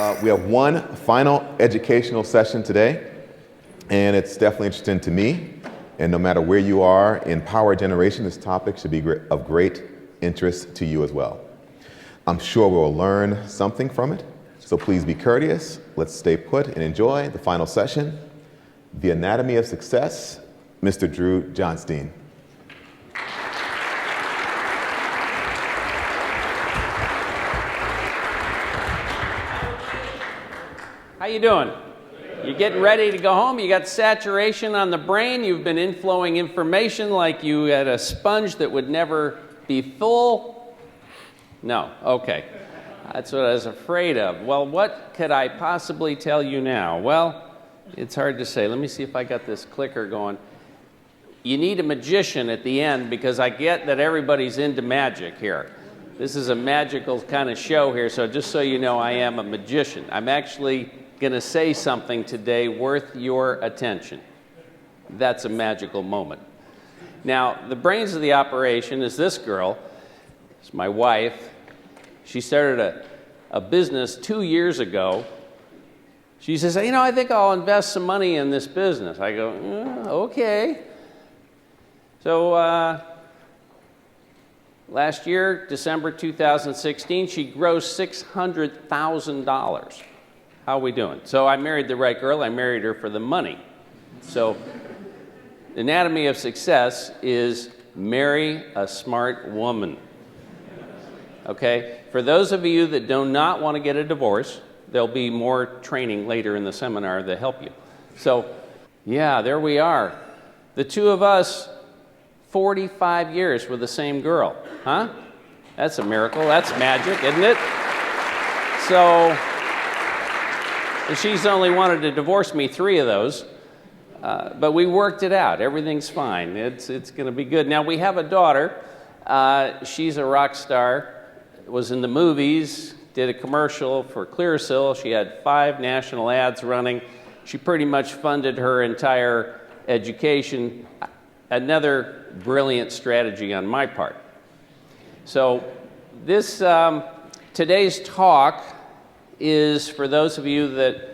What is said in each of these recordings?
We have one final educational session today, and it's definitely interesting to me. And no matter where you are in power generation, this topic should be of great interest to you as well. I'm sure we'll learn something from it, so please be courteous. Let's stay put and enjoy the final session, The Anatomy of Success, Mr. Drew Johnston. How you doing? You getting ready to go home? You got saturation on the brain? You've been inflowing information like you had a sponge that would never be full? No, okay. That's what I was afraid of. Well, what could I possibly tell you now? Well, it's hard to say. Let me see if I got this clicker going. You need a magician at the end because I get that everybody's into magic here. This is a magical kind of show here, so just so you know, I am a magician. I'm actually going to say something today worth your attention. That's a magical moment. Now, the brains of the operation is this girl. It's my wife. She started a business 2 years ago. She says, you know, I think I'll invest some money in this business. I go, okay. So last year, December 2016, she grossed $600,000. How are we doing? So I married the right girl. I married her for the money. So the anatomy of success is marry a smart woman. Okay? For those of you that do not want to get a divorce, there'll be more training later in the seminar to help you. So, yeah, there we are. The two of us, 45 years with the same girl. Huh? That's a miracle. That's magic, isn't it? So she's only wanted to divorce me 3 of those, but we worked it out. Everything's fine. It's going to be good. Now, we have a daughter. She's a rock star, was in the movies, did a commercial for Clearasil. She had 5 national ads running. She pretty much funded her entire education. Another brilliant strategy on my part. So this today's talk is for those of you that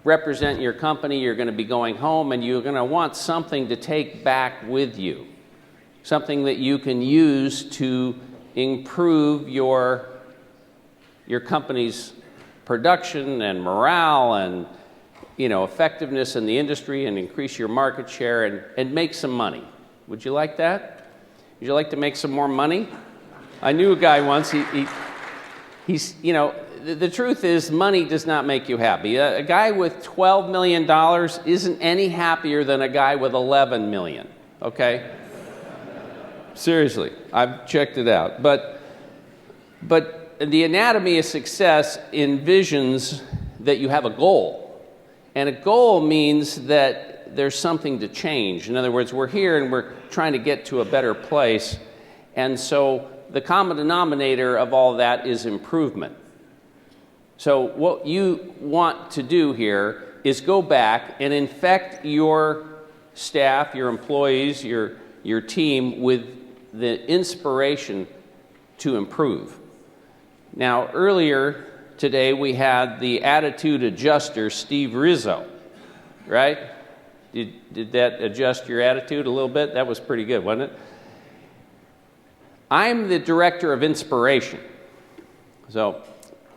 represent your company. You're going to be going home and you're going to want something to take back with you, something that you can use to improve your company's production and morale and effectiveness in the industry and increase your market share and make some money. Would you like that? Would you like to make some more money? I knew a guy once, he's the truth is money does not make you happy. A guy with $12 million isn't any happier than a guy with 11 million, okay? Seriously, I've checked it out. But the anatomy of success envisions that you have a goal. And a goal means that there's something to change. In other words, we're here and we're trying to get to a better place. And so the common denominator of all that is improvement. So what you want to do here is go back and infect your staff, your employees, your team with the inspiration to improve. Now, earlier today we had the attitude adjuster, Steve Rizzo, right? Did that adjust your attitude a little bit? That was pretty good, wasn't it? I'm the director of inspiration. So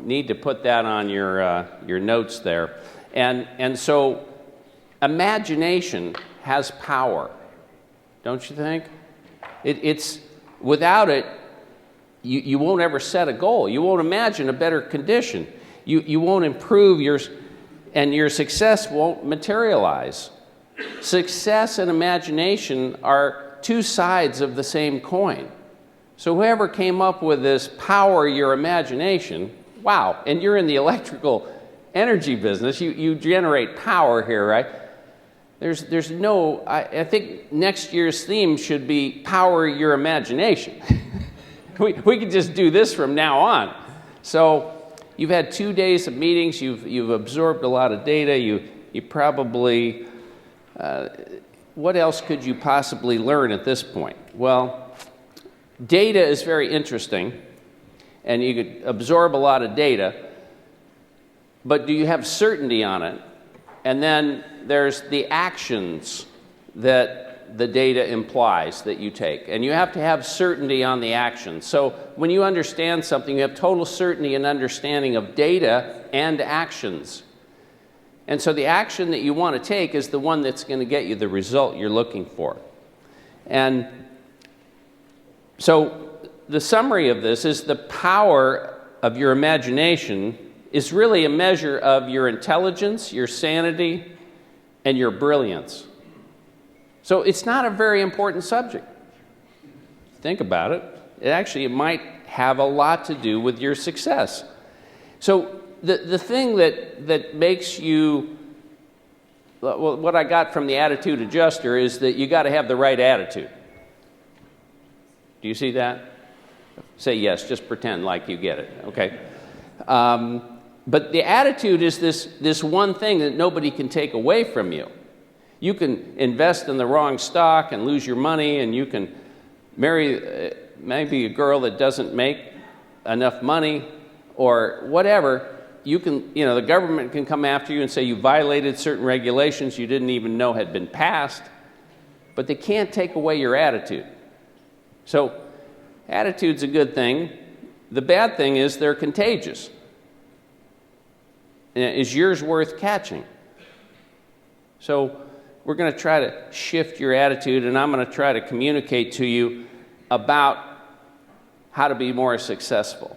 need to put that on your notes there. And so imagination has power, don't you think? It's without it, you won't ever set a goal. You won't imagine a better condition. You won't improve and your success won't materialize. Success and imagination are 2 sides of the same coin. So whoever came up with this power your imagination, wow, and you're in the electrical energy business, you generate power here, right? There's no, I think next year's theme should be power your imagination. we could just do this from now on. So you've had 2 days of meetings, you've absorbed a lot of data, you probably, what else could you possibly learn at this point? Well, data is very interesting, and you could absorb a lot of data, but do you have certainty on it? And then there's the actions that the data implies that you take. And you have to have certainty on the actions. So when you understand something, you have total certainty and understanding of data and actions. And so the action that you want to take is the one that's going to get you the result you're looking for. And so the summary of this is the power of your imagination is really a measure of your intelligence, your sanity, and your brilliance. So it's not a very important subject. Think about it. It might have a lot to do with your success. So the thing that makes you, well, what I got from the attitude adjuster is that you got to have the right attitude. Do you see that? Say yes, just pretend like you get it, okay? But the attitude is this one thing that nobody can take away from you. You can invest in the wrong stock and lose your money, and you can marry maybe a girl that doesn't make enough money or whatever. You can, the government can come after you and say you violated certain regulations you didn't even know had been passed, but they can't take away your attitude. So attitude's a good thing. The bad thing is they're contagious. Is yours worth catching? So we're going to try to shift your attitude, and I'm going to try to communicate to you about how to be more successful.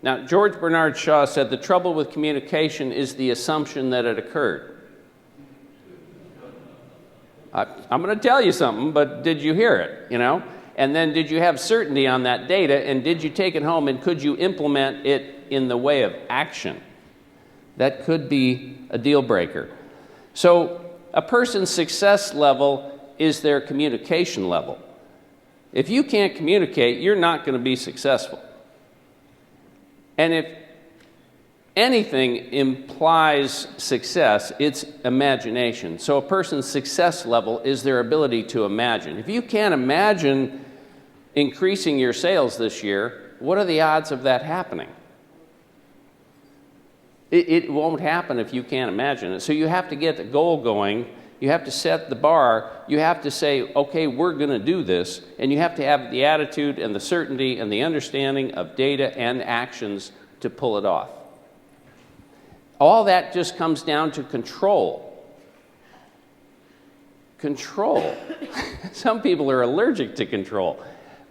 Now, George Bernard Shaw said the trouble with communication is the assumption that it occurred. I'm going to tell you something, but did you hear it, And then did you have certainty on that data, and did you take it home, and could you implement it in the way of action? That could be a deal breaker. So a person's success level is their communication level. If you can't communicate, you're not going to be successful. And if anything implies success, it's imagination. So a person's success level is their ability to imagine. If you can't imagine increasing your sales this year, what are the odds of that happening? It won't happen if you can't imagine it. So you have to get the goal going. You have to set the bar. You have to say, okay, we're going to do this. And you have to have the attitude and the certainty and the understanding of data and actions to pull it off. All that just comes down to control. Control. Some people are allergic to control.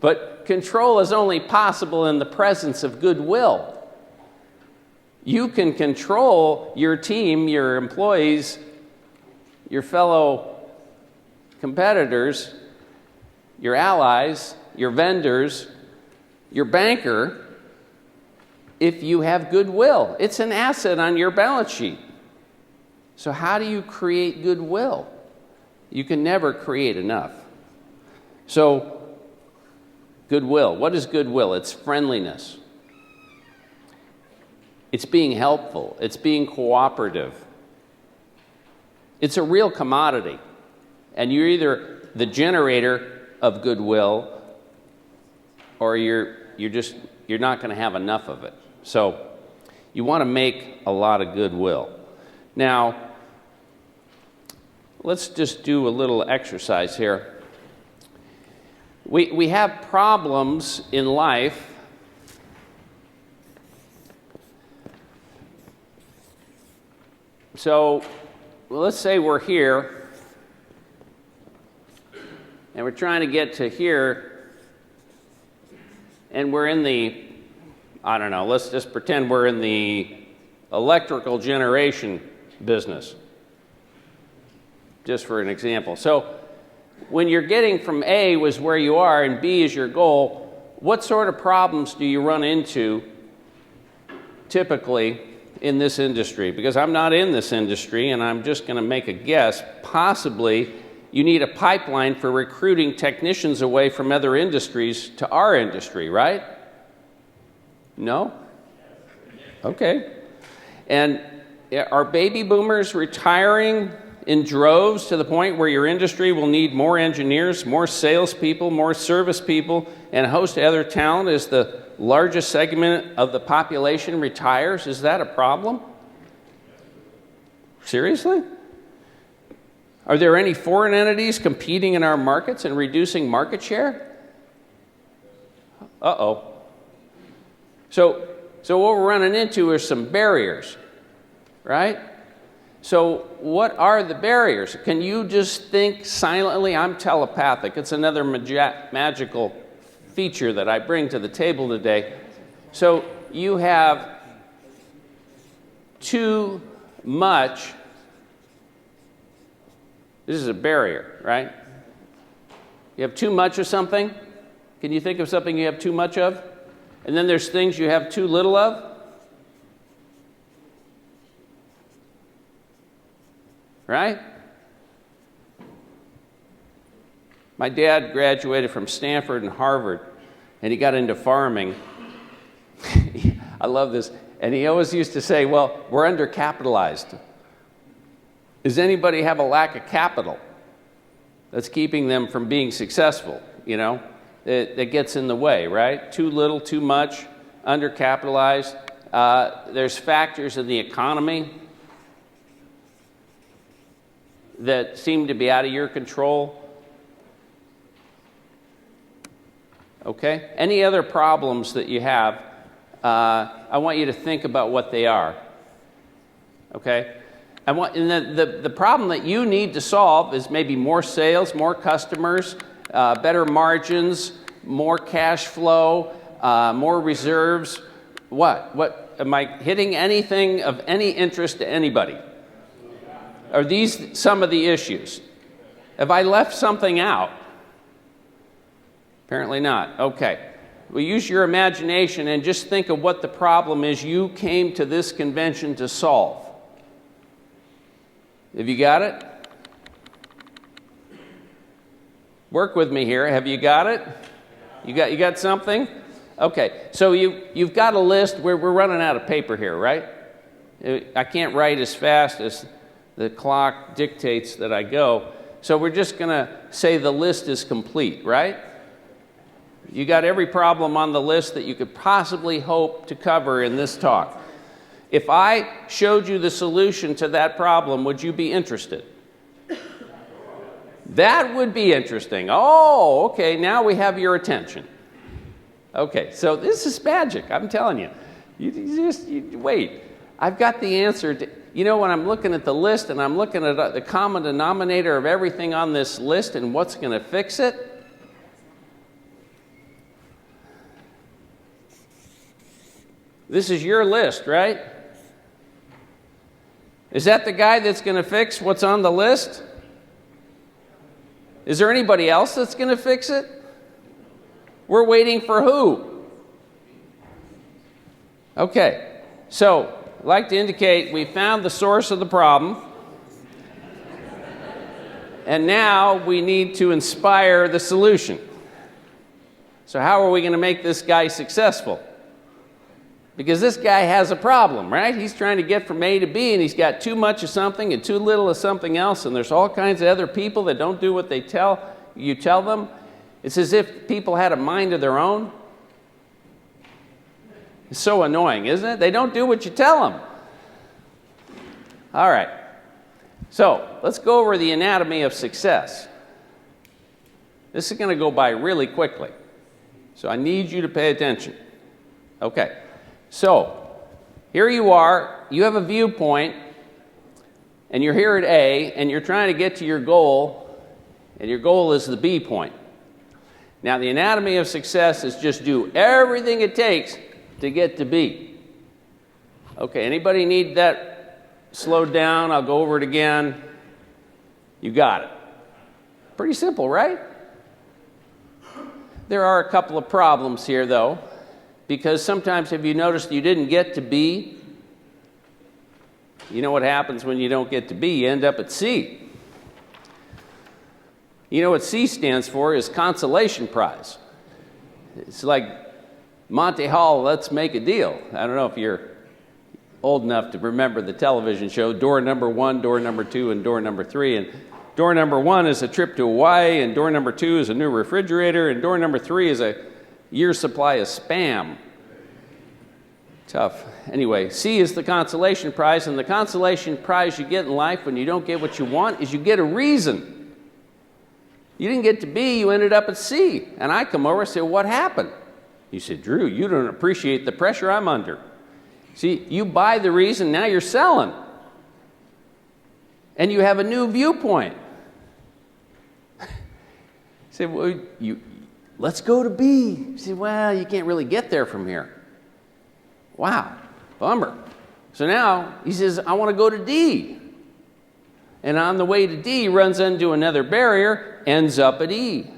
But control is only possible in the presence of goodwill. You can control your team, your employees, your fellow competitors, your allies, your vendors, your banker, if you have goodwill. It's an asset on your balance sheet. So how do you create goodwill? You can never create enough. So, goodwill. What is goodwill? It's friendliness. It's being helpful. It's being cooperative. It's a real commodity. And you're either the generator of goodwill or you're not going to have enough of it. So you want to make a lot of goodwill. Now, let's just do a little exercise here. We have problems in life. So let's say we're here and we're trying to get to here and we're in the, let's just pretend we're in the electrical generation business, just for an example. So when you're getting from A was where you are and B is your goal, what sort of problems do you run into typically in this industry? Because I'm not in this industry and I'm just going to make a guess. Possibly you need a pipeline for recruiting technicians away from other industries to our industry, right? No? Okay. And are baby boomers retiring in droves to the point where your industry will need more engineers, more salespeople, more service people, and a host of other talent as the largest segment of the population retires? Is that a problem? Seriously? Are there any foreign entities competing in our markets and reducing market share? Uh-oh. So what we're running into are some barriers, right? So what are the barriers? Can you just think silently? I'm telepathic. It's another magical feature that I bring to the table today. So you have too much. This is a barrier, right? You have too much of something. Can you think of something you have too much of? And then there's things you have too little of. Right? My dad graduated from Stanford and Harvard, and he got into farming. I love this. And he always used to say, well, we're undercapitalized. Does anybody have a lack of capital that's keeping them from being successful? You know, that gets in the way, right? Too little, too much, undercapitalized. There's factors in the economy that seem to be out of your control. Okay? Any other problems that you have, I want you to think about what they are. Okay? And the problem that you need to solve is maybe more sales, more customers, better margins, more cash flow, more reserves. What? Am I hitting anything of any interest to anybody? Are these some of the issues? Have I left something out? Apparently not. Okay. Well, use your imagination and just think of what the problem is you came to this convention to solve. Have you got it? Work with me here. Have you got it? You got something? Okay. So you've got a list. We're running out of paper here, right? I can't write as fast as the clock dictates that I go. So we're just going to say the list is complete, right? You got every problem on the list that you could possibly hope to cover in this talk. If I showed you the solution to that problem, would you be interested? That would be interesting. Oh, okay, now we have your attention. Okay, so this is magic, I'm telling you. You wait. I've got the answer to, you know, when I'm looking at the list and I'm looking at the common denominator of everything on this list and what's going to fix it, this is your list, right? Is that the guy that's going to fix what's on the list? Is there anybody else that's going to fix it? We're waiting for who? Okay, so I'd like to indicate we found the source of the problem, and now we need to inspire the solution. So how are we going to make this guy successful? Because this guy has a problem, right? He's trying to get from A to B, and he's got too much of something and too little of something else, and there's all kinds of other people that don't do what you tell them. It's as if people had a mind of their own. It's so annoying, isn't it? They don't do what you tell them. All right. So let's go over the anatomy of success. This is going to go by really quickly, so I need you to pay attention. Okay. So, here you are, you have a viewpoint, and you're here at A, and you're trying to get to your goal, and your goal is the B point. Now, the anatomy of success is just do everything it takes to get to B. Okay, anybody need that slowed down? I'll go over it again. You got it. Pretty simple, right? There are a couple of problems here, though. Because sometimes, have you noticed you didn't get to B? You know what happens when you don't get to B? You end up at C. You know what C stands for is consolation prize. It's like Monty Hall, Let's Make a Deal. I don't know if you're old enough to remember the television show, door number 1, door number 2, and door number 3. And door number 1 is a trip to Hawaii, and door number 2 is a new refrigerator, and door number 3 is a year's supply of Spam. Tough. Anyway, C is the consolation prize, and the consolation prize you get in life when you don't get what you want is you get a reason. You didn't get to B, you ended up at C. And I come over and say, what happened? You said, Drew, you don't appreciate the pressure I'm under. See, you buy the reason, now you're selling. And you have a new viewpoint. You say, well, let's go to B. You say, well, you can't really get there from here. Wow, bummer. So now he says, I want to go to D. And on the way to D, runs into another barrier, ends up at E.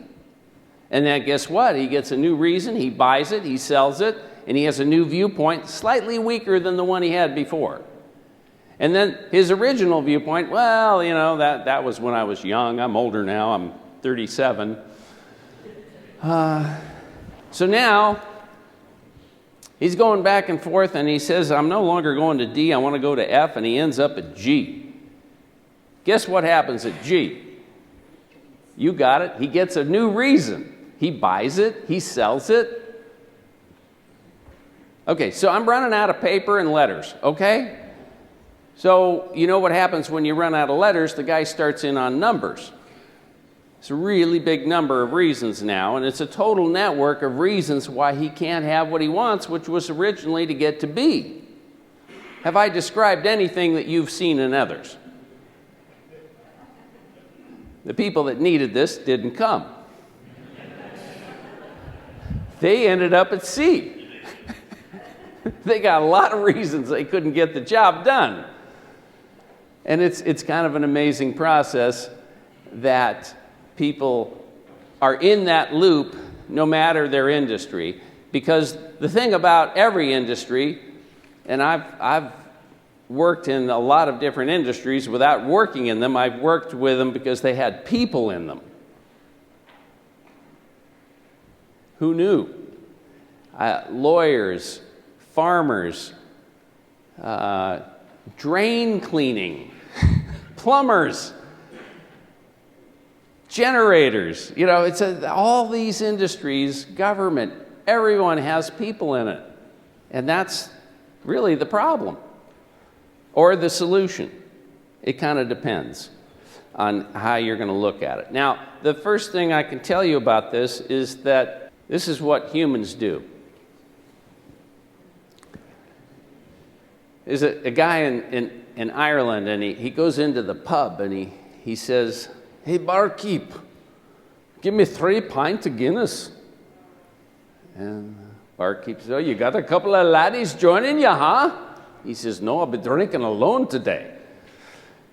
And then guess what? He gets a new reason, he buys it, he sells it, and he has a new viewpoint, slightly weaker than the one he had before. And then his original viewpoint, well, you know, that was when I was young. I'm older now, I'm 37. So now, he's going back and forth, and he says, I'm no longer going to D, I want to go to F, and he ends up at G. Guess what happens at G? You got it. He gets a new reason. He buys it, he sells it. Okay, so I'm running out of paper and letters, okay? So you know what happens when you run out of letters? The guy starts in on numbers. It's a really big number of reasons now, and it's a total network of reasons why he can't have what he wants, which was originally to get to B. Have I described anything that you've seen in others? The people that needed this didn't come. They ended up at C. They got a lot of reasons they couldn't get the job done. And it's kind of an amazing process that people are in that loop no matter their industry. Because the thing about every industry, and I've worked in a lot of different industries without working in them. I've worked with them because they had people in them. Who knew? Lawyers, farmers, drain cleaning, plumbers, generators. You know, it's all these industries, government, everyone has people in it. And that's really the problem. Or the solution. It kind of depends on how you're going to look at it. Now, the first thing I can tell you about this is that this is what humans do. There's a guy in Ireland, and he goes into the pub, and he says, hey, barkeep, give me 3 pints of Guinness. And the barkeep says, oh, you got a couple of laddies joining you, huh? He says, no, I'll be drinking alone today.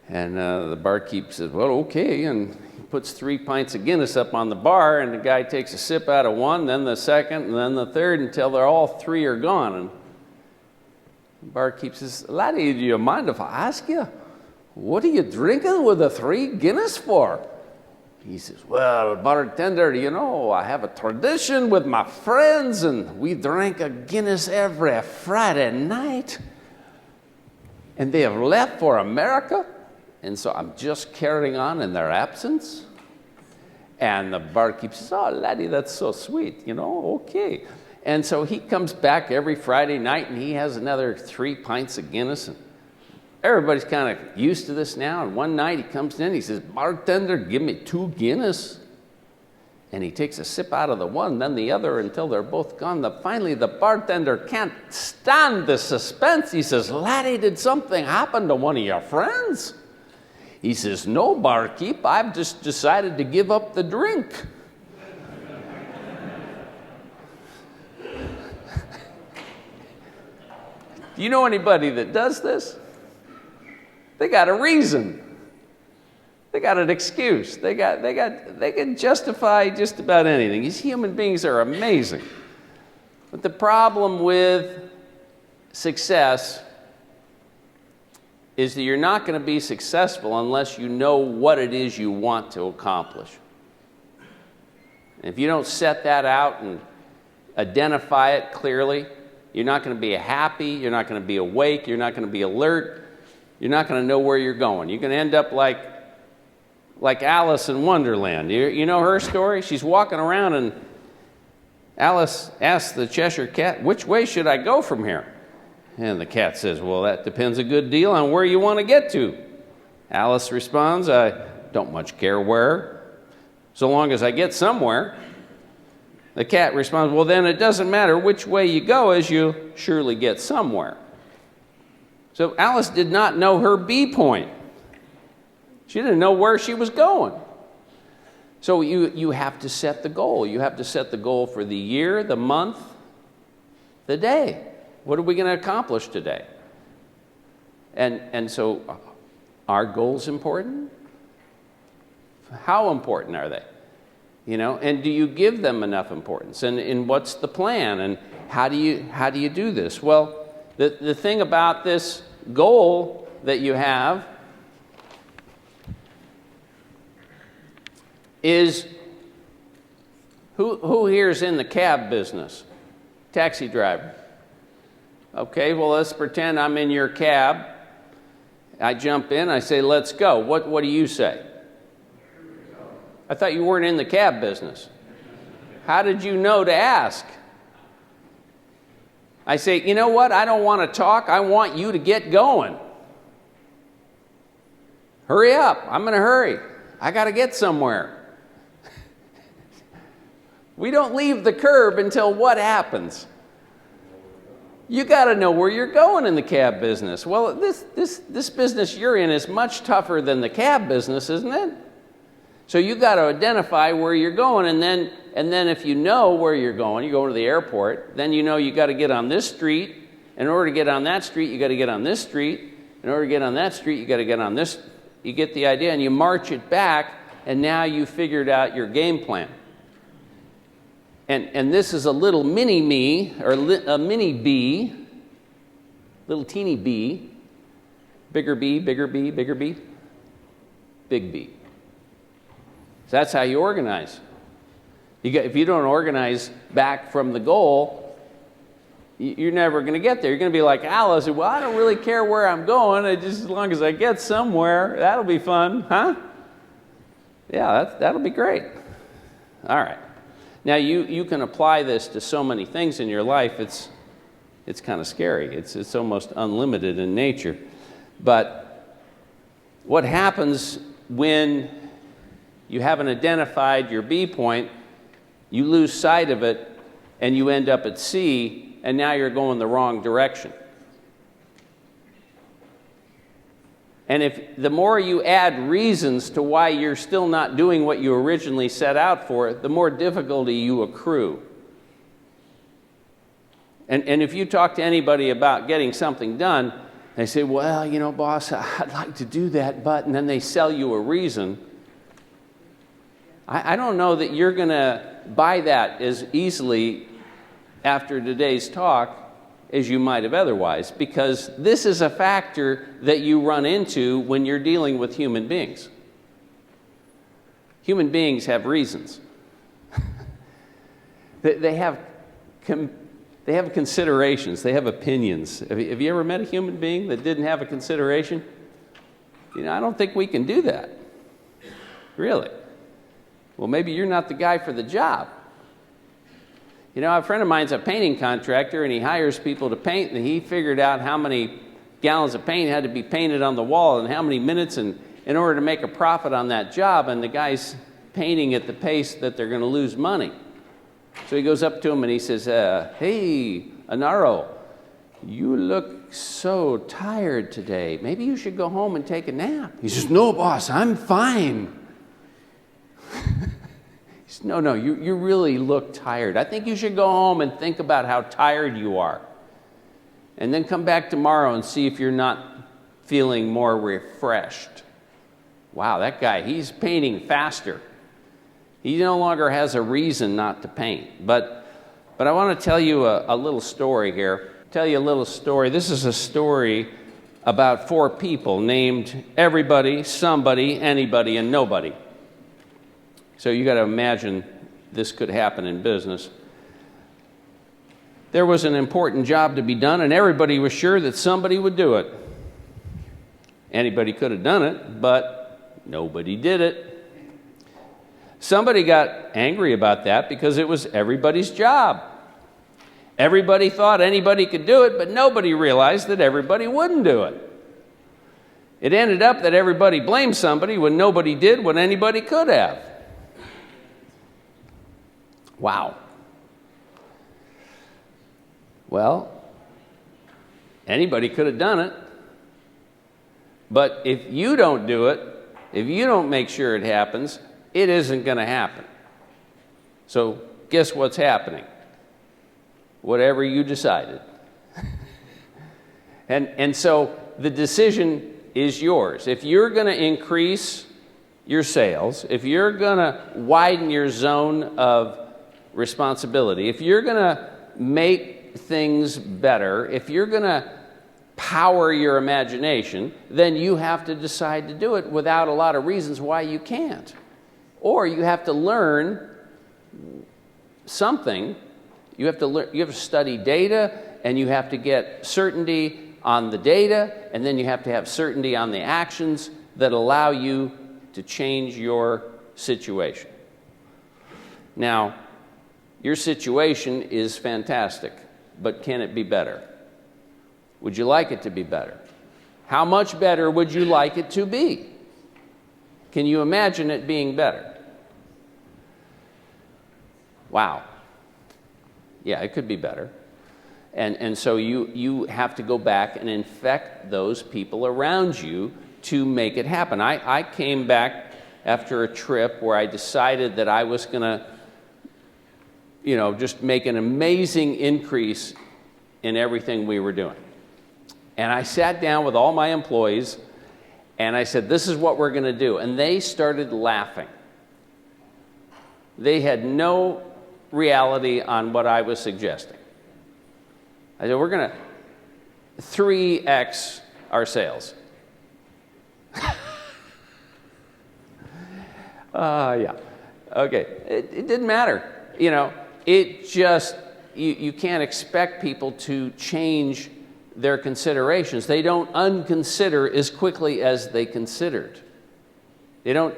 And the barkeep says, well, okay. And he puts 3 pints of Guinness up on the bar, and the guy takes a sip out of one, then the second, and then the third, until they're all 3 are gone. And the barkeep says, laddie, do you mind if I ask you, what are you drinking with the 3 Guinness for? He says, well, bartender, you know, I have a tradition with my friends, and we drink a Guinness every Friday night. And they have left for America, and so I'm just carrying on in their absence. And the barkeep says, oh, laddie, that's so sweet, you know, okay. And so he comes back every Friday night, and he has another 3 pints of Guinness. And everybody's kind of used to this now. And one night he comes in, he says, bartender, give me 2 Guinness. And he takes a sip out of the one, then the other, until they're both gone. Finally, the bartender can't stand the suspense. He says, laddie, did something happen to one of your friends? He says, no, barkeep, I've just decided to give up the drink. Do you know anybody that does this? They got a reason. They got an excuse. They can justify just about anything. These human beings are amazing. But the problem with success is that you're not going to be successful unless you know what it is you want to accomplish. And if you don't set that out and identify it clearly, you're not going to be happy, you're not going to be awake, you're not going to be alert, you're not going to know where you're going. You're going to end up like Alice in Wonderland. You know her story? She's walking around, and Alice asks the Cheshire Cat, which way should I go from here? And the cat says, well, that depends a good deal on where you want to get to. Alice responds, I don't much care where, so long as I get somewhere. The cat responds, well, then it doesn't matter which way you go, as you surely get somewhere. So Alice did not know her B point. She didn't know where she was going. So you have to set the goal. You have to set the goal for the year, the month, the day. What are we going to accomplish today? And so are goals important? How important are they? You know, and do you give them enough importance? And what's the plan? And how do you do this? Well, the thing about this goal that you have is, who here is in the cab business? Taxi driver. Okay, well, let's pretend I'm in your cab. I jump in, I say, let's go. What do you say? I thought you weren't in the cab business. How did you know to ask? I say, you know what? I don't want to talk. I want you to get going. Hurry up. I'm going to hurry. I got to get somewhere. We don't leave the curb until what happens? You got to know where you're going in the cab business. Well, this business you're in is much tougher than the cab business, isn't it? So you got to identify where you're going, and then if you know where you're going to the airport, then you know you got to get on this street. In order to get on that street, you got to get on this street. In order to get on that street, you got to get on this. You get the idea, and you march it back, and now you figured out your game plan. And this is a little mini me, or a mini B, little teeny B, bigger B, bigger B, bigger B, big B. So that's how you organize. If you don't organize back from the goal, you're never going to get there. You're going to be like Alice, well, I don't really care where I'm going, just as long as I get somewhere, that'll be fun, huh? Yeah, that'll be great. All right. Now, you can apply this to so many things in your life, it's kind of scary. It's almost unlimited in nature. But what happens when you haven't identified your B point, you lose sight of it, and you end up at C, and now you're going the wrong direction. And if the more you add reasons to why you're still not doing what you originally set out for, the more difficulty you accrue. And if you talk to anybody about getting something done, they say, well, you know, boss, I'd like to do that, but, and then they sell you a reason. I don't know that you're going to buy that as easily after today's talk as you might have otherwise, because this is a factor that you run into when you're dealing with human beings. Human beings have reasons. They have considerations. They have opinions. Have you ever met a human being that didn't have a consideration? You know, I don't think we can do that. Really. Well, maybe you're not the guy for the job. You know, a friend of mine's a painting contractor, and he hires people to paint, and he figured out how many gallons of paint had to be painted on the wall and how many minutes in order to make a profit on that job, and the guy's painting at the pace that they're going to lose money. So he goes up to him and he says, hey, Anaro, you look so tired today. Maybe you should go home and take a nap. He says, no, boss, I'm fine. He says, no, you really look tired. I think you should go home and think about how tired you are. And then come back tomorrow and see if you're not feeling more refreshed. Wow, that guy, he's painting faster. He no longer has a reason not to paint. But I want to tell you a little story here. Tell you a little story. This is a story about 4 people named everybody, somebody, anybody, and nobody. So you got to imagine this could happen in business. There was an important job to be done, and everybody was sure that somebody would do it. Anybody could have done it, but nobody did it. Somebody got angry about that because it was everybody's job. Everybody thought anybody could do it, but nobody realized that everybody wouldn't do it. It ended up that everybody blamed somebody when nobody did what anybody could have. Wow. Well, anybody could have done it. But if you don't do it, if you don't make sure it happens, it isn't going to happen. So guess what's happening? Whatever you decided. And so the decision is yours. If you're going to increase your sales, if you're going to widen your zone of responsibility, if you're going to make things better, if you're going to power your imagination, then you have to decide to do it without a lot of reasons why you can't. Or you have to learn something. You have to study data, and you have to get certainty on the data, and then you have to have certainty on the actions that allow you to change your situation. Now, your situation is fantastic, but can it be better? Would you like it to be better? How much better would you like it to be? Can you imagine it being better? Wow. Yeah, it could be better. And so you have to go back and infect those people around you to make it happen. I came back after a trip where I decided that I was going to, just make an amazing increase in everything we were doing. And I sat down with all my employees, and I said, this is what we're going to do. And they started laughing. They had no reality on what I was suggesting. I said, we're going to 3x our sales. Yeah. Okay. It didn't matter. It just, you can't expect people to change their considerations. They don't unconsider as quickly as they considered. They don't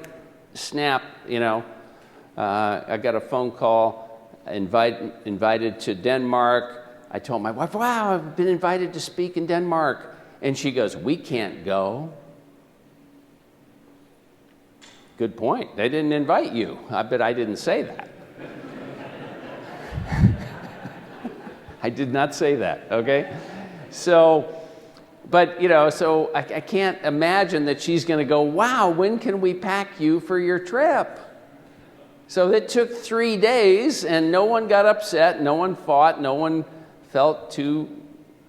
snap, I got a phone call, invited to Denmark. I told my wife, wow, I've been invited to speak in Denmark. And she goes, we can't go. Good point. They didn't invite you. I bet I didn't say that. I did not say that, okay? So, but, so I can't imagine that she's going to go, wow, when can we pack you for your trip? So it took 3 days, and no one got upset, no one fought, no one felt too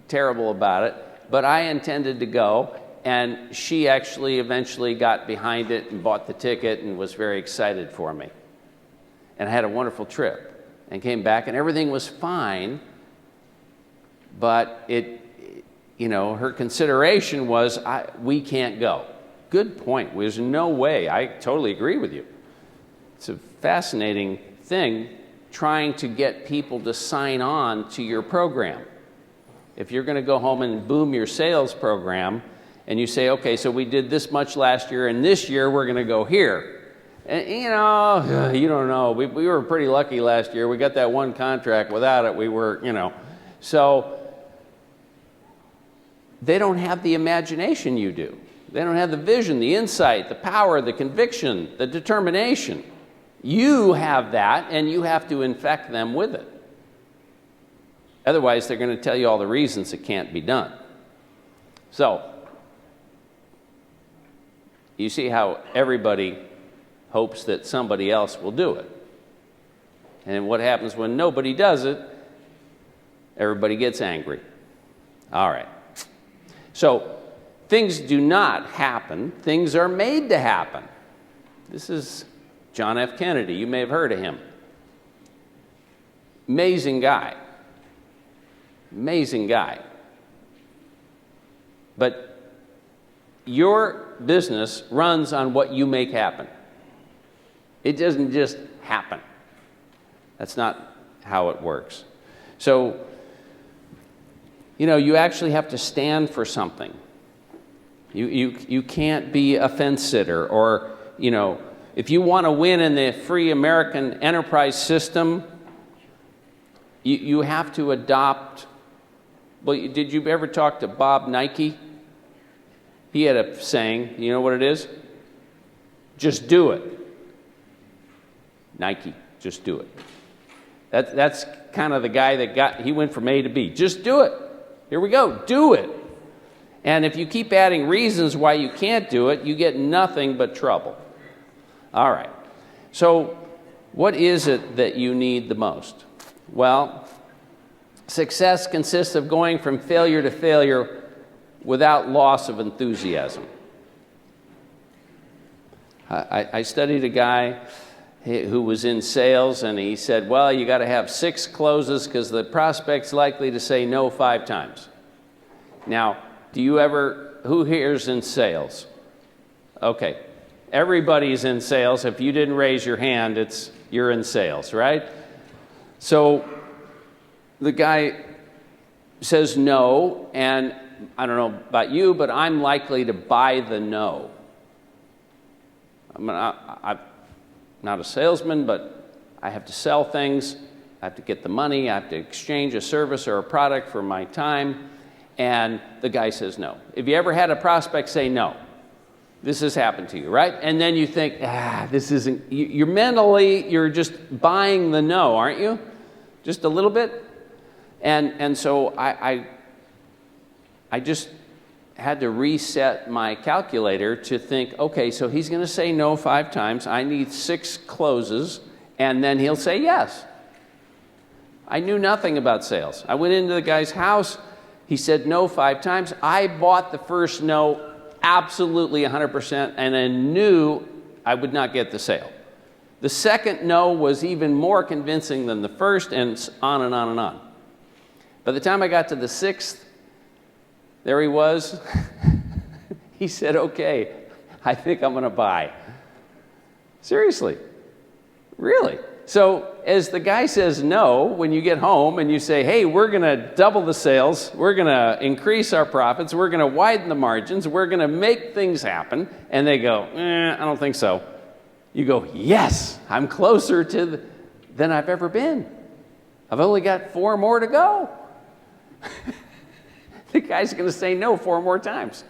terrible about it, but I intended to go, and she actually eventually got behind it and bought the ticket and was very excited for me. And I had a wonderful trip and came back, and everything was fine, but her consideration was, we can't go. Good point. There's no way. I totally agree with you. It's a fascinating thing trying to get people to sign on to your program. If you're going to go home and boom your sales program and you say, okay, so we did this much last year and this year we're going to go here. And, you don't know. We were pretty lucky last year. We got that one contract. Without it, we were, So they don't have the imagination you do. They don't have the vision, the insight, the power, the conviction, the determination. You have that, and you have to infect them with it. Otherwise, they're going to tell you all the reasons it can't be done. So, you see how everybody hopes that somebody else will do it. And what happens when nobody does it? Everybody gets angry. All right. So, things do not happen. Things are made to happen. This is John F. Kennedy. You may have heard of him. Amazing guy. Amazing guy. But your business runs on what you make happen. It doesn't just happen. That's not how it works. So, you actually have to stand for something. You can't be a fence sitter or, if you want to win in the free American enterprise system, You have to adopt. Well, did you ever talk to Bob Nike? He had a saying. You know what it is? Just do it. Nike, just do it. That's kind of the guy that he went from A to B. Just do it. Here we go. Do it. And if you keep adding reasons why you can't do it, you get nothing but trouble. All right. So what is it that you need the most? Well, success consists of going from failure to failure without loss of enthusiasm. I studied a guy who was in sales, and he said, well, you got to have 6 closes because the prospect's likely to say no 5 times. Now, who here's in sales? Okay, everybody's in sales. If you didn't raise your hand, you're in sales, right? So the guy says no, and I don't know about you, but I'm likely to buy the no. I'm not a salesman, but I have to sell things. I have to get the money. I have to exchange a service or a product for my time. And the guy says no. Have you ever had a prospect say no? This has happened to you, right? And then you think, this isn't, you're just buying the no, aren't you? Just a little bit? And so I just had to reset my calculator to think, okay, so he's going to say no 5 times. I need 6 closes, and then he'll say yes. I knew nothing about sales. I went into the guy's house. He said no 5 times. I bought the first no absolutely 100%, and I knew I would not get the sale. The second no was even more convincing than the first, and on and on and on. By the time I got to the 6th, there he was. He said, okay, I think I'm going to buy. Seriously. Really. So as the guy says no, when you get home and you say, hey, we're going to double the sales, we're going to increase our profits, we're going to widen the margins, we're going to make things happen, and they go, I don't think so. You go, yes, I'm closer than I've ever been. I've only got 4 more to go. The guy's going to say no 4 more times.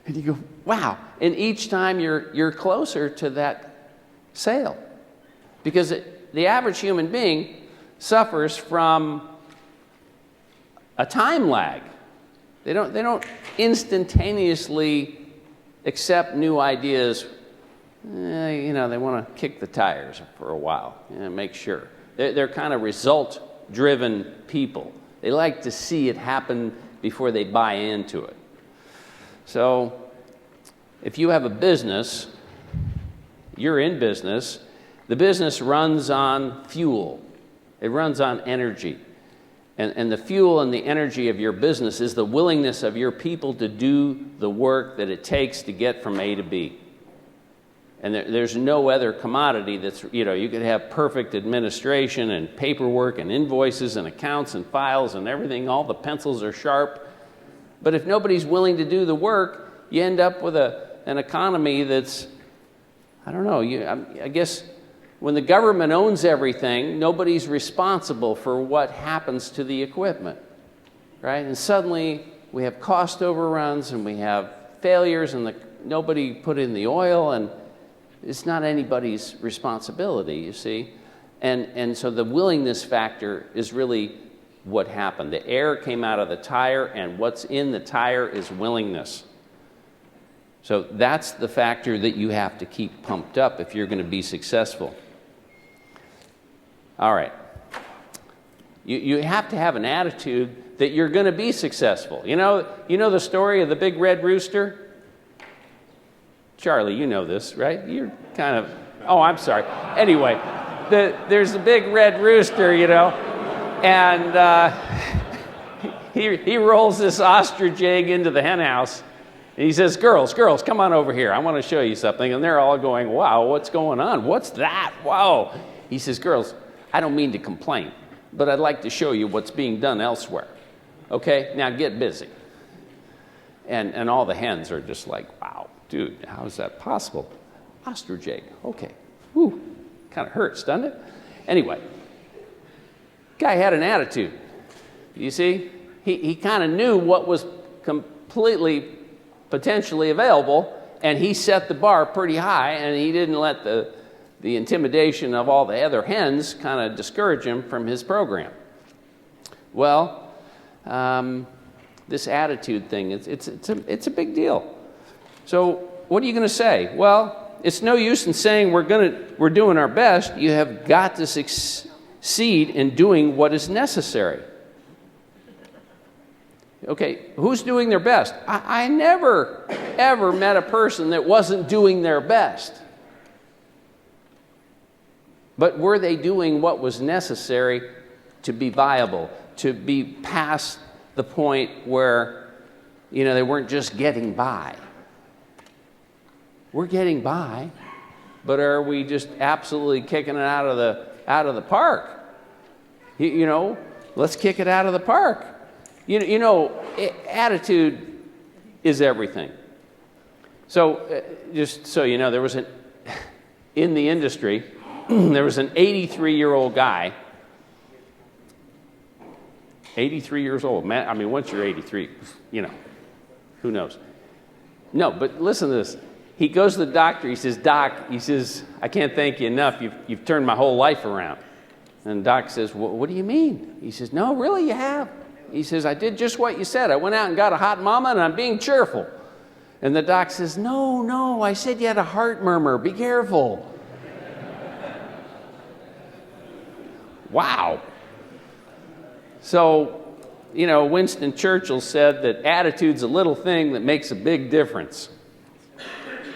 And you go, wow. And each time you're closer to that sale. Because the average human being suffers from a time lag. They don't instantaneously accept new ideas. They want to kick the tires for a while, make sure. They're kind of result-driven people. They like to see it happen before they buy into it. So if you have a business, you're in business, the business runs on fuel. It runs on energy. And the fuel and the energy of your business is the willingness of your people to do the work that it takes to get from A to B. And there's no other commodity that's, you could have perfect administration and paperwork and invoices and accounts and files and everything. All the pencils are sharp. But if nobody's willing to do the work, you end up with an economy that's, I don't know, I guess when the government owns everything, nobody's responsible for what happens to the equipment, right? And suddenly we have cost overruns and we have failures and nobody put in the oil, and it's not anybody's responsibility, you see. And so the willingness factor is really what happened. The air came out of the tire, and what's in the tire is willingness. So that's the factor that you have to keep pumped up if you're going to be successful. All right. You have to have an attitude that you're going to be successful. You know the story of the big red rooster? Charlie, you know this, right? You're kind of, oh, I'm sorry. Anyway, there's a big red rooster, and he rolls this ostrich egg into the hen house, and he says, girls, come on over here. I want to show you something. And they're all going, wow, what's going on? What's that? Wow. He says, girls, I don't mean to complain, but I'd like to show you what's being done elsewhere. Okay, now get busy. And all the hens are just like, wow, dude, how is that possible? Ostrich egg, okay. Whew, kind of hurts, doesn't it? Anyway, Guy had an attitude. You see? He kind of knew what was completely potentially available, and he set the bar pretty high, and he didn't let the intimidation of all the other hens kind of discourage him from his program. Well, this attitude thing, it's a big deal. So what are you going to say? Well, it's no use in saying we're doing our best. You have got to succeed in doing what is necessary. Okay, who's doing their best? I never, ever met a person that wasn't doing their best. But were they doing what was necessary to be viable, to be past the point where, they weren't just getting by? We're getting by, but are we just absolutely kicking it out of the park? Let's kick it out of the park. Attitude is everything. So, just so you know, there was in the industry, there was an 83-year-old guy. 83 years old. Man, I mean, once you're 83, who knows? No, but listen to this. He goes to the doctor. He says, "Doc," he says, "I can't thank you enough. You've turned my whole life around." And the doc says, "What do you mean?" He says, "No, really, you have." He says, "I did just what you said. I went out and got a hot mama, and I'm being cheerful." And the doc says, No, I said you had a heart murmur. Be careful." Wow. So, Winston Churchill said that attitude's a little thing that makes a big difference.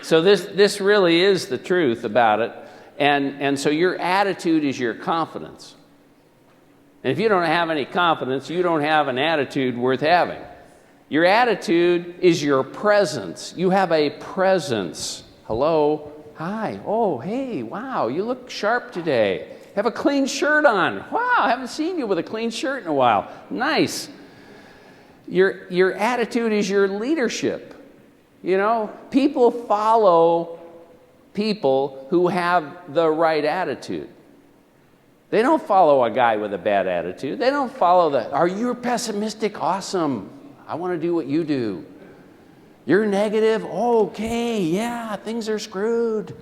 So this really is the truth about it. And so your attitude is your confidence. And if you don't have any confidence, you don't have an attitude worth having. Your attitude is your presence. You have a presence. Hello? Hi. Oh, hey, wow, you look sharp today. Have a clean shirt on. Wow, I haven't seen you with a clean shirt in a while. Nice. Your attitude is your leadership. People follow people who have the right attitude. They don't follow a guy with a bad attitude. They don't follow are you pessimistic? Awesome. I want to do what you do. You're negative? Okay, yeah, things are screwed.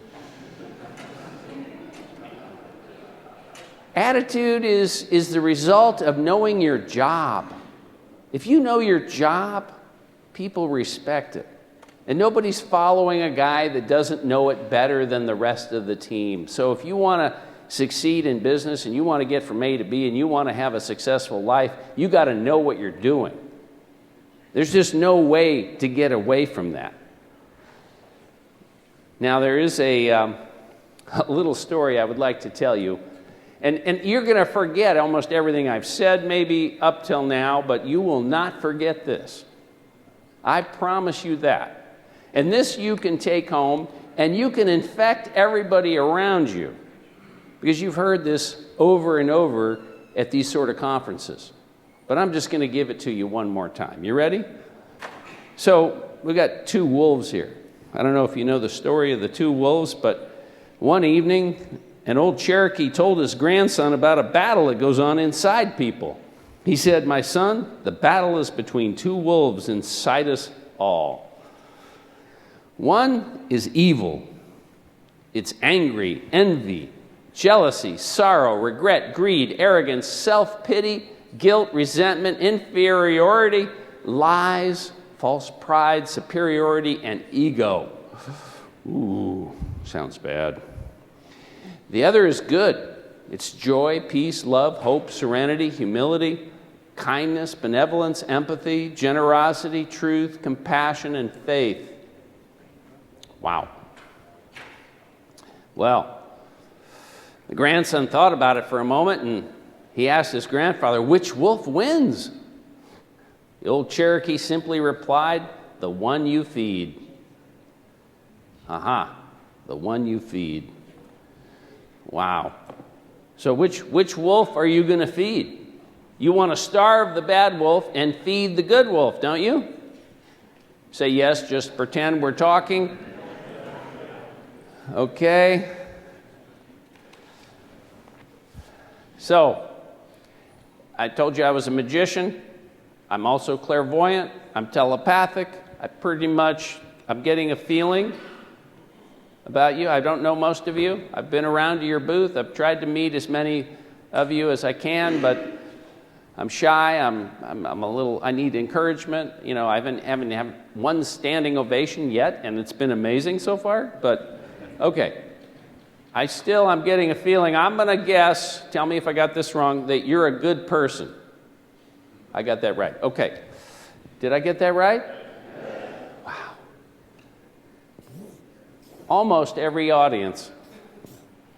Attitude is the result of knowing your job. If you know your job, people respect it. And nobody's following a guy that doesn't know it better than the rest of the team. So if you want to succeed in business and you want to get from A to B and you want to have a successful life, you got to know what you're doing. There's just no way to get away from that. Now, there is a little story I would like to tell you. And you're going to forget almost everything I've said maybe up till now, but you will not forget this. I promise you that. And this you can take home, and you can infect everybody around you, because you've heard this over and over at these sort of conferences. But I'm just going to give it to you one more time. You ready? So we've got two wolves here. I don't know if you know the story of the two wolves, but one evening, an old Cherokee told his grandson about a battle that goes on inside people. He said, "My son, the battle is between two wolves inside us all. One is evil. It's angry, envy, jealousy, sorrow, regret, greed, arrogance, self-pity, guilt, resentment, inferiority, lies, false pride, superiority, and ego." Ooh, sounds bad. The other is good. It's joy, peace, love, hope, serenity, humility, kindness, benevolence, empathy, generosity, truth, compassion, and faith. Wow. Well, the grandson thought about it for a moment, and he asked his grandfather, "Which wolf wins?" The old Cherokee simply replied, "The one you feed." Aha, the one you feed. Wow. So which wolf are you going to feed? You want to starve the bad wolf and feed the good wolf, don't you? Say yes, just pretend we're talking. Okay. So, I told you I was a magician. I'm also clairvoyant. I'm telepathic. I'm getting a feeling about you. I don't know most of you. I've been around to your booth. I've tried to meet as many of you as I can, but I'm shy. I'm a little, I need encouragement. You know, I haven't had one standing ovation yet, and it's been amazing so far, but okay. I'm getting a feeling, I'm going to guess, tell me if I got this wrong, that you're a good person. I got that right. Okay. Did I get that right? Wow. Almost every audience.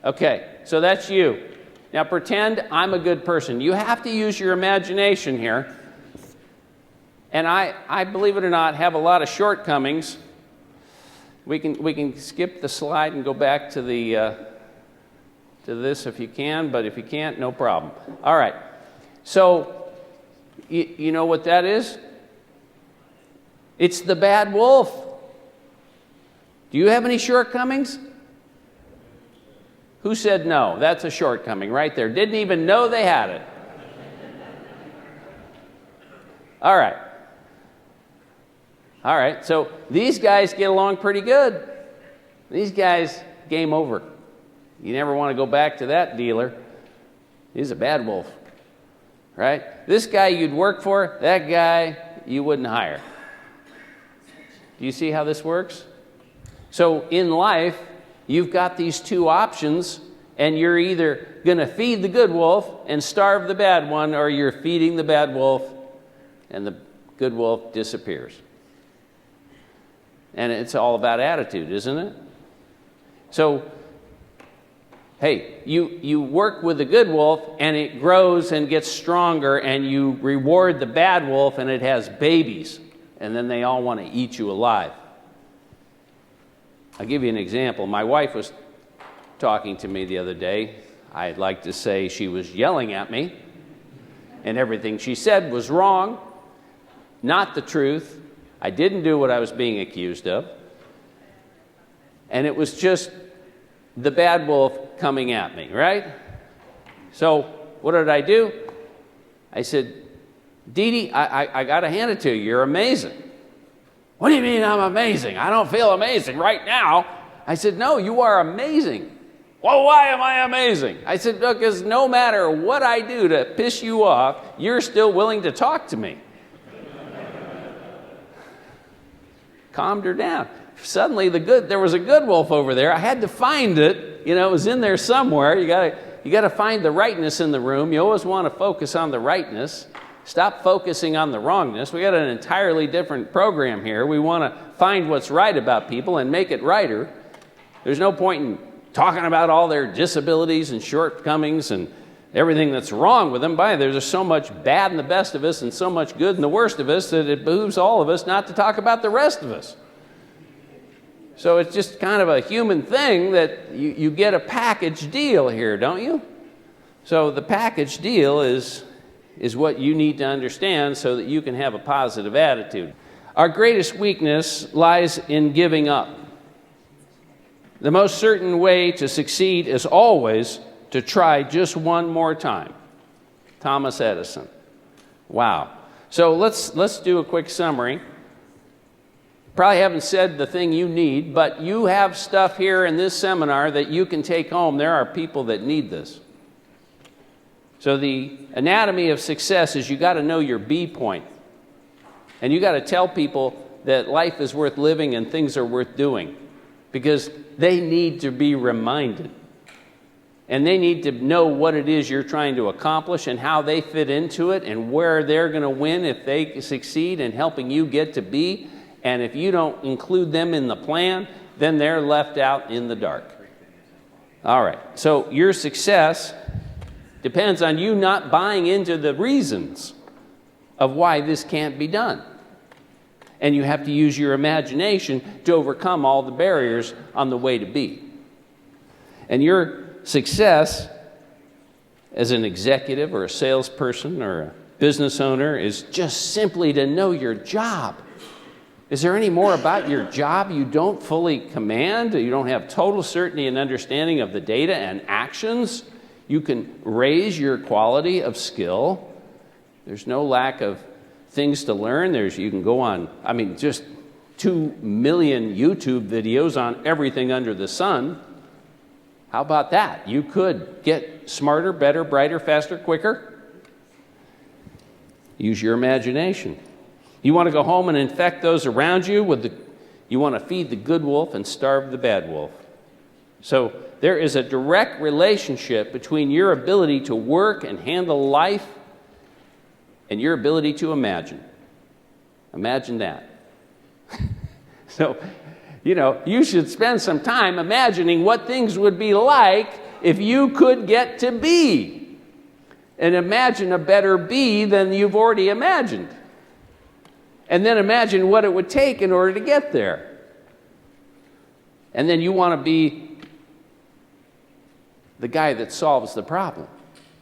Okay, so that's you. Now pretend I'm a good person. You have to use your imagination here. And I believe it or not, have a lot of shortcomings. We can skip the slide and go back to this if you can, but if you can't, no problem. All right. So you know what that is? It's the bad wolf. Do you have any shortcomings? Who said no? That's a shortcoming right there. Didn't even know they had it. All right. All right, so these guys get along pretty good. These guys, game over. You never want to go back to that dealer. He's a bad wolf, right? This guy you'd work for, that guy you wouldn't hire. Do you see how this works? So in life, you've got these two options, and you're either going to feed the good wolf and starve the bad one, or you're feeding the bad wolf and the good wolf disappears. And it's all about attitude, isn't it? So, hey, you work with the good wolf, and it grows and gets stronger, and you reward the bad wolf, and it has babies, and then they all want to eat you alive. I'll give you an example. My wife was talking to me the other day. I'd like to say she was yelling at me, and everything she said was wrong, not the truth. I didn't do what I was being accused of. And it was just the bad wolf coming at me, right? So what did I do? I said, Dee Dee, I got to hand it to you. You're amazing. What do you mean I'm amazing? I don't feel amazing right now. I said, no, you are amazing. Well, why am I amazing? I said, because no matter what I do to piss you off, you're still willing to talk to me. Calmed her down. Suddenly there was a good wolf over there. I had to find it. You know, it was in there somewhere. You got to find the rightness in the room. You always want to focus on the rightness. Stop focusing on the wrongness. We got an entirely different program here. We want to find what's right about people and make it righter. There's no point in talking about all their disabilities and shortcomings and everything that's wrong with them. There's so much bad in the best of us and so much good in the worst of us that it behooves all of us not to talk about the rest of us. So it's just kind of a human thing that you get a package deal here, don't you? So the package deal is what you need to understand so that you can have a positive attitude. Our greatest weakness lies in giving up. The most certain way to succeed is always to try just one more time. Thomas Edison. Wow. So let's do a quick summary. Probably haven't said the thing you need, but you have stuff here in this seminar that you can take home. There are people that need this. So the anatomy of success is you got to know your B point. And you got to tell people that life is worth living and things are worth doing, because they need to be reminded. And they need to know what it is you're trying to accomplish and how they fit into it and where they're going to win if they succeed in helping you get to B. And if you don't include them in the plan, then they're left out in the dark. All right, so your success depends on you not buying into the reasons of why this can't be done. And you have to use your imagination to overcome all the barriers on the way to B. And your success as an executive or a salesperson or a business owner is just simply to know your job. Is there any more about your job you don't fully command? You don't have total certainty and understanding of the data and actions? You can raise your quality of skill There's no lack of things to learn. You can go on, just 2 million YouTube videos on everything under the sun. How about that? You could get smarter, better, brighter, faster, quicker. Use your imagination. You want to go home and infect those around you you want to feed the good wolf and starve the bad wolf. So there is a direct relationship between your ability to work and handle life and your ability to imagine. Imagine that. So, you should spend some time imagining what things would be like if you could get to be. And imagine a better be than you've already imagined. And then imagine what it would take in order to get there. And then you want to be the guy that solves the problem.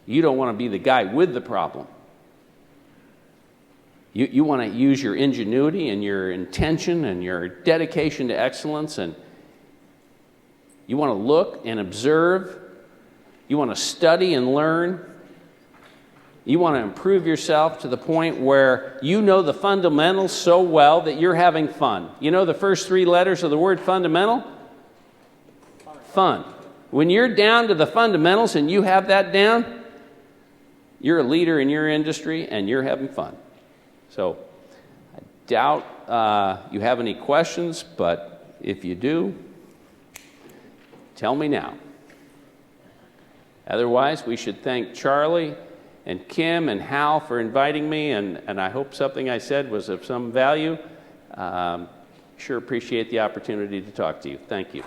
You don't want to be the guy with the problem. You want to use your ingenuity and your intention and your dedication to excellence, and you want to look and observe. You want to study and learn. You want to improve yourself to the point where you know the fundamentals so well that you're having fun. You know the first 3 letters of the word fundamental? Fun. When you're down to the fundamentals and you have that down, you're a leader in your industry and you're having fun. So I doubt you have any questions, but if you do, tell me now. Otherwise, we should thank Charlie and Kim and Hal for inviting me, and I hope something I said was of some value. Sure appreciate the opportunity to talk to you. Thank you.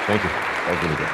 Thank you. That was really good.